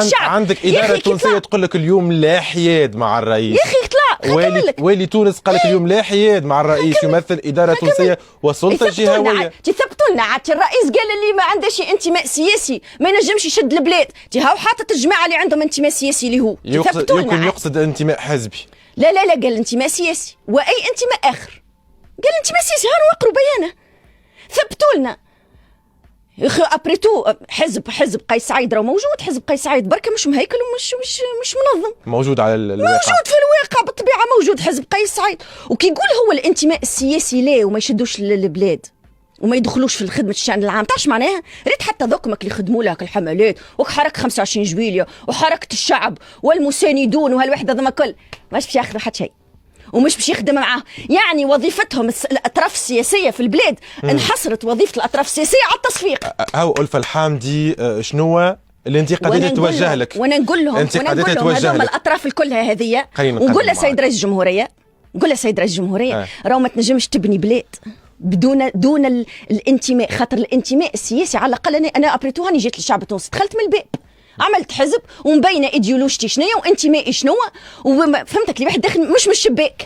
الشعب. عندك اداره تونسيه تقول لك اليوم لا حياد مع الرئيس. يا اخي اطلع والي تونس قال لك اليوم لا حياد مع الرئيس، يمثل اداره تونسيه وسلطه جهويه. تثبتوا لنا عاد الرئيس قال اللي ما عندهش انتماء سياسي ما ينجمش يشد البلاد، هاو حاطط الجماعه اللي عندهم انتماء سياسي اللي هو يمكن يقصد انتماء حزبي. لا قال انتماء سياسي، واي انتماء اخر قال انتماء سياسي. ها نقروا بيانه، ثبتوا لنا يا اخي. ابريتو حزب قيس سعيد راه موجود، حزب قيس سعيد بركه مش مهيكل ومش منظم، موجود على الواقع، موجود في الواقع بالطبيعه، موجود حزب قيس سعيد. وكي يقول هو الانتماء السياسي ليه وما يشدوش للبلاد وما يدخلوش في خدمه الشان العام، تعرفش معناها؟ ريت حتى ذوكمك اللي خدموا لك الحملات وحركه 25 جويليا وحركه الشعب والمساندون وهالوحده ذما كل ماش باش ياخذوا حتى شيء ومش باش يخدم معاه. يعني وظيفتهم الاطراف السياسيه في البلاد انحصرت وظيفه الاطراف السياسيه على التصفيق. هاو ألفة الحامدي شنو اللي انت قاعده توجه لك؟ وانا نقول لهم هذوما الاطراف الكلها هذه، ونقول له سيد رئيس الجمهوريه، نقول له سيد رئيس الجمهوريه راهو ما تنجمش تبني بلاد دون الانتماء، خاطر الانتماء السياسي على الاقل انا ابريتو هاني جيت للشعب التونسي، دخلت من الباب عملت حزب ومبينه ايديولوجيتي شنو وانتمائي شنو، وفهمتك اللي واحد داخل مش من الشباك.